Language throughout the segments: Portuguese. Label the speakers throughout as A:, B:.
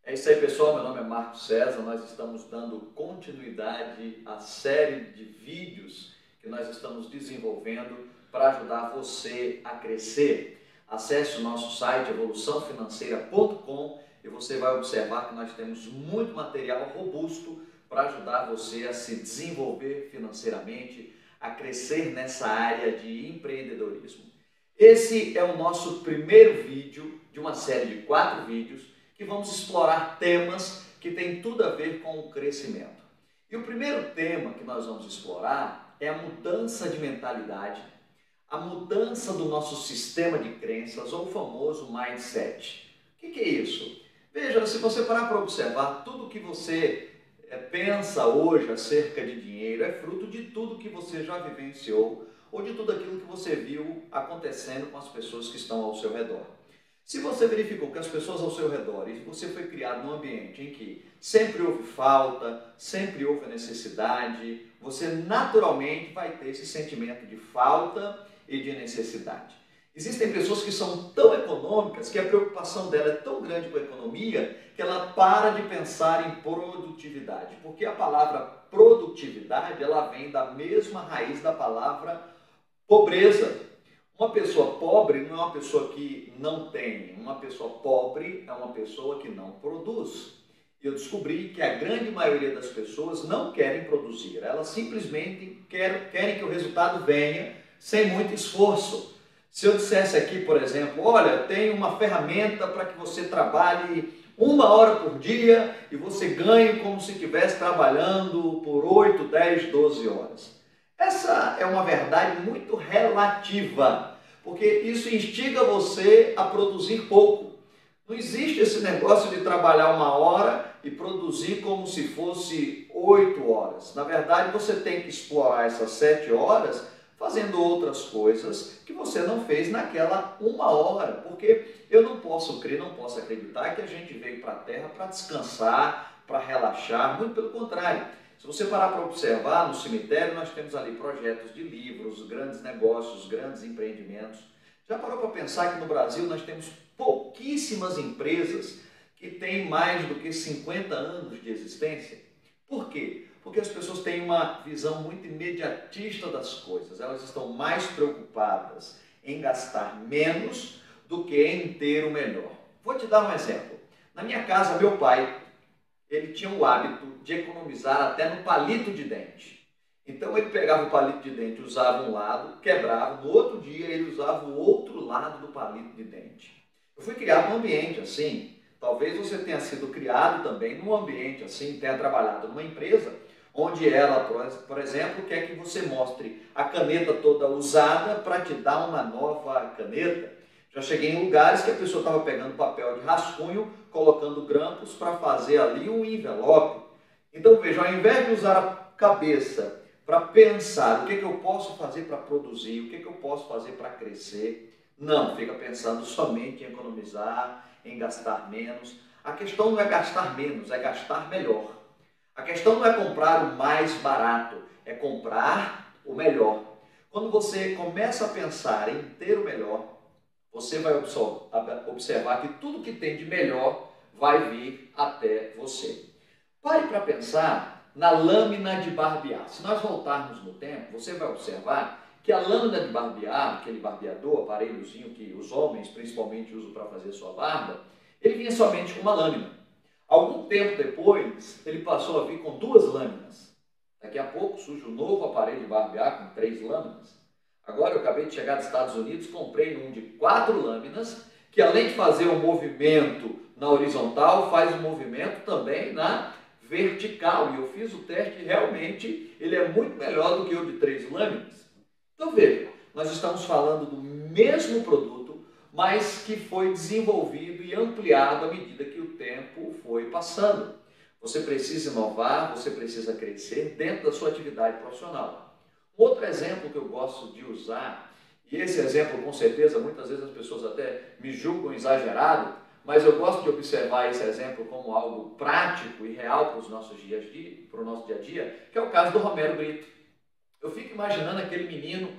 A: É isso aí, pessoal. Meu nome é Marcos César. Nós estamos dando continuidade à série de vídeos que nós estamos desenvolvendo para ajudar você a crescer. Acesse o nosso site evoluçãofinanceira.com e você vai observar que nós temos muito material robusto para ajudar você a se desenvolver financeiramente, a crescer nessa área de empreendedorismo. Esse é o nosso primeiro vídeo de uma série de 4 vídeos que vamos explorar temas que têm tudo a ver com o crescimento. E o primeiro tema que nós vamos explorar é a mudança de mentalidade, a mudança do nosso sistema de crenças, ou o famoso mindset. O que é isso? Veja, se você parar para observar, tudo que você pensa hoje acerca de dinheiro é fruto de tudo que você já vivenciou ou de tudo aquilo que você viu acontecendo com as pessoas que estão ao seu redor. Se você verificou que as pessoas ao seu redor, e você foi criado num ambiente em que sempre houve falta, sempre houve necessidade, você naturalmente vai ter esse sentimento de falta e de necessidade. Existem pessoas que são tão econômicas que a preocupação dela é tão grande com a economia que ela para de pensar em produtividade, porque a palavra produtividade ela vem da mesma raiz da palavra pobreza. Uma pessoa pobre não é uma pessoa que não tem, uma pessoa pobre é uma pessoa que não produz. Eu descobri que a grande maioria das pessoas não querem produzir, elas simplesmente querem que o resultado venha sem muito esforço. Se eu dissesse aqui, por exemplo, olha, tem uma ferramenta para que você trabalhe 1 hora por dia e você ganhe como se estivesse trabalhando por 8, 10, 12 horas. Essa é uma verdade muito relativa, porque isso instiga você a produzir pouco. Não existe esse negócio de trabalhar 1 hora e produzir como se fosse 8 horas. Na verdade, você tem que explorar essas 7 horas fazendo outras coisas que você não fez naquela 1 hora, porque eu não posso crer, não posso acreditar que a gente veio para a Terra para descansar, para relaxar, muito pelo contrário. Se você parar para observar, no cemitério nós temos ali projetos de livros, grandes negócios, grandes empreendimentos. Já parou para pensar que no Brasil nós temos pouquíssimas empresas que têm mais do que 50 anos de existência? Por quê? Porque as pessoas têm uma visão muito imediatista das coisas. Elas estão mais preocupadas em gastar menos do que em ter o melhor. Vou te dar um exemplo. Na minha casa, meu pai, ele tinha o hábito de economizar até no palito de dente. Então ele pegava o palito de dente, usava um lado, quebrava, no outro dia ele usava o outro lado do palito de dente. Eu fui criado num ambiente assim. Talvez você tenha sido criado também num ambiente assim, tenha trabalhado numa empresa onde ela, por exemplo, quer que você mostre a caneta toda usada para te dar uma nova caneta. Já cheguei em lugares que a pessoa estava pegando papel de rascunho, colocando grampos para fazer ali um envelope. Então veja, ao invés de usar a cabeça para pensar o que eu posso fazer para produzir, o que eu posso fazer para crescer, não, fica pensando somente em economizar, em gastar menos. A questão não é gastar menos, é gastar melhor. A questão não é comprar o mais barato, é comprar o melhor. Quando você começa a pensar em ter o melhor, você vai observar que tudo que tem de melhor vai vir até você. Pare para pensar na lâmina de barbear. Se nós voltarmos no tempo, você vai observar que a lâmina de barbear, aquele barbeador, aparelhozinho que os homens principalmente usam para fazer sua barba, ele vinha somente com uma lâmina. Algum tempo depois, ele passou a vir com 2 lâminas. Daqui a pouco surge um novo aparelho de barbear com 3 lâminas. Agora eu acabei de chegar dos Estados Unidos, comprei um de 4 lâminas, que além de fazer um movimento na horizontal, faz um movimento também na vertical. E eu fiz o teste e realmente ele é muito melhor do que o de 3 lâminas. Então veja, nós estamos falando do mesmo produto, mas que foi desenvolvido e ampliado à medida que o tempo foi passando. Você precisa inovar, você precisa crescer dentro da sua atividade profissional. Outro exemplo que eu gosto de usar, e esse exemplo com certeza muitas vezes as pessoas até me julgam exagerado, mas eu gosto de observar esse exemplo como algo prático e real para o nosso dia a dia, que é o caso do Romero Brito. Eu fico imaginando aquele menino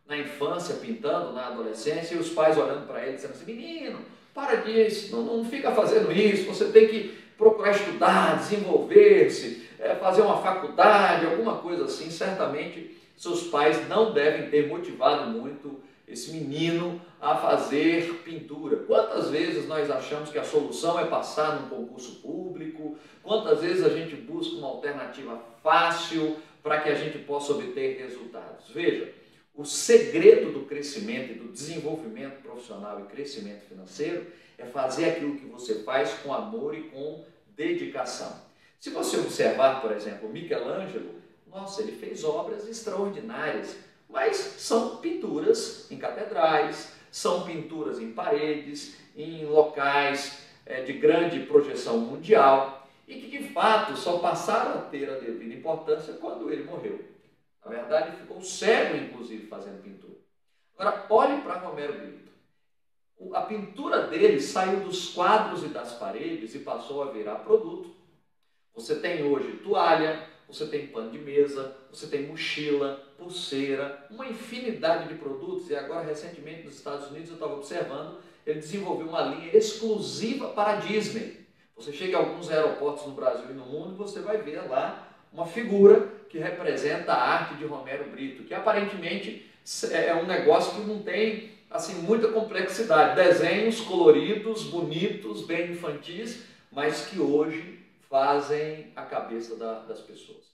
A: na infância, pintando, na adolescência, e os pais olhando para ele, dizendo assim, menino, para disso, não fica fazendo isso, você tem que procurar estudar, desenvolver-se, fazer uma faculdade, alguma coisa assim, certamente seus pais não devem ter motivado muito esse menino a fazer pintura. Quantas vezes nós achamos que a solução é passar num concurso público? Quantas vezes a gente busca uma alternativa fácil para que a gente possa obter resultados? Veja, o segredo do crescimento e do desenvolvimento profissional e crescimento financeiro é fazer aquilo que você faz com amor e com dedicação. Se você observar, por exemplo, Michelangelo, nossa, ele fez obras extraordinárias, mas são pinturas em catedrais, são pinturas em paredes, em locais de grande projeção mundial e que de fato só passaram a ter a devida importância quando ele morreu. Na verdade, ele ficou cego, inclusive, fazendo pintura. Agora, olhe para Romero Brito. A pintura dele saiu dos quadros e das paredes e passou a virar produto. Você tem hoje toalha, você tem pano de mesa, você tem mochila, pulseira, uma infinidade de produtos. E agora, recentemente, nos Estados Unidos, eu estava observando, ele desenvolveu uma linha exclusiva para a Disney. Você chega a alguns aeroportos no Brasil e no mundo e você vai ver lá uma figura que representa a arte de Romero Brito, que aparentemente é um negócio que não tem assim, muita complexidade. Desenhos coloridos, bonitos, bem infantis, mas que hoje fazem a cabeça das pessoas.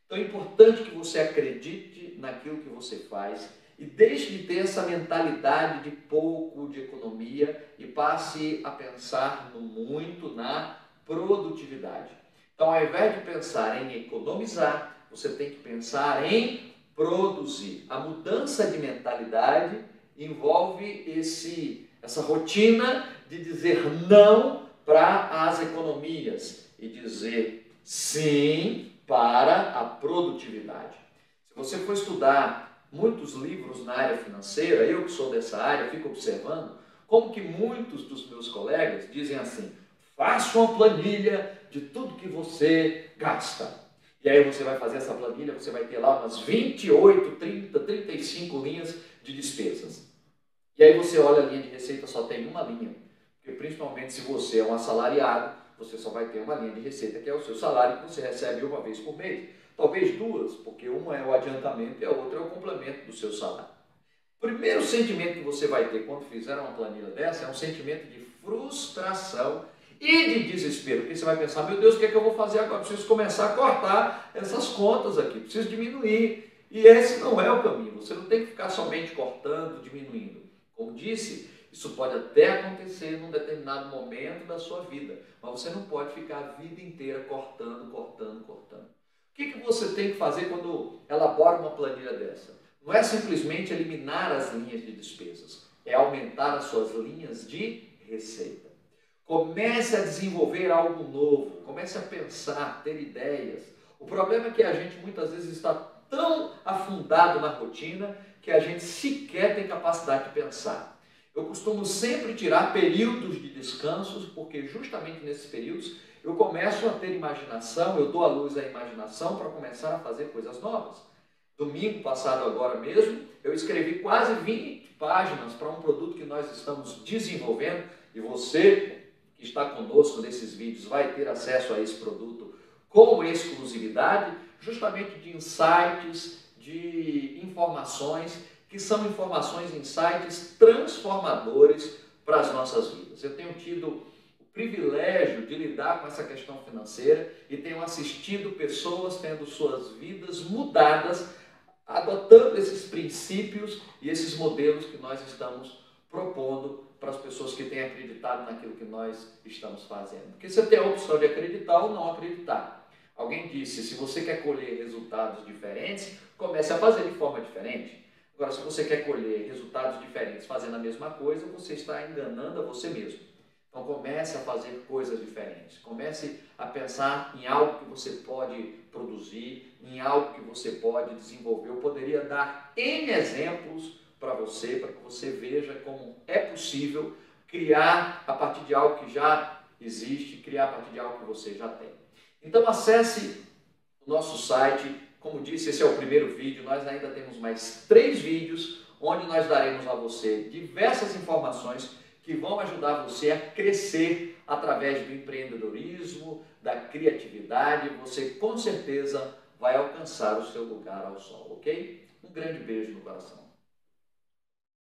A: Então é importante que você acredite naquilo que você faz e deixe de ter essa mentalidade de pouco, de economia e passe a pensar no muito na produtividade. Então, ao invés de pensar em economizar, você tem que pensar em produzir. A mudança de mentalidade envolve essa rotina de dizer não para as economias e dizer sim para a produtividade. Se você for estudar muitos livros na área financeira, eu que sou dessa área, fico observando como que muitos dos meus colegas dizem assim: faça uma planilha de tudo que você gasta. E aí você vai fazer essa planilha, você vai ter lá umas 28, 30, 35 linhas de despesas. E aí você olha a linha de receita, só tem uma linha. Porque principalmente se você é um assalariado, você só vai ter uma linha de receita, que é o seu salário, que você recebe uma vez por mês. Talvez duas, porque uma é o adiantamento e a outra é o complemento do seu salário. O primeiro sentimento que você vai ter quando fizer uma planilha dessa é um sentimento de frustração e de desespero, porque você vai pensar: meu Deus, o que é que eu vou fazer agora? Preciso começar a cortar essas contas aqui, preciso diminuir. E esse não é o caminho, você não tem que ficar somente cortando, diminuindo. Como disse, isso pode até acontecer num determinado momento da sua vida, mas você não pode ficar a vida inteira cortando, cortando, cortando. O que você tem que fazer quando elabora uma planilha dessa? Não é simplesmente eliminar as linhas de despesas, é aumentar as suas linhas de receita. Comece a desenvolver algo novo, comece a pensar, ter ideias. O problema é que a gente muitas vezes está tão afundado na rotina que a gente sequer tem capacidade de pensar. Eu costumo sempre tirar períodos de descansos, porque justamente nesses períodos eu começo a ter imaginação, eu dou à luz à imaginação para começar a fazer coisas novas. Domingo passado agora mesmo, eu escrevi quase 20 páginas para um produto que nós estamos desenvolvendo e você que está conosco nesses vídeos vai ter acesso a esse produto com exclusividade, justamente de insights, de informações que são informações, insights transformadores para as nossas vidas. Eu tenho tido o privilégio de lidar com essa questão financeira e tenho assistido pessoas tendo suas vidas mudadas, adotando esses princípios e esses modelos que nós estamos propondo para as pessoas que têm acreditado naquilo que nós estamos fazendo. Porque você tem a opção de acreditar ou não acreditar. Alguém disse: se você quer colher resultados diferentes, comece a fazer de forma diferente. Agora, se você quer colher resultados diferentes fazendo a mesma coisa, você está enganando a você mesmo. Então comece a fazer coisas diferentes. Comece a pensar em algo que você pode produzir, em algo que você pode desenvolver. Eu poderia dar N exemplos para que você veja como é possível criar a partir de algo que já existe, criar a partir de algo que você já tem. Então acesse o nosso site. Como disse, esse é o primeiro vídeo, nós ainda temos mais 3 vídeos onde nós daremos a você diversas informações que vão ajudar você a crescer através do empreendedorismo, da criatividade. Você com certeza vai alcançar o seu lugar ao sol, ok? Um grande beijo no coração.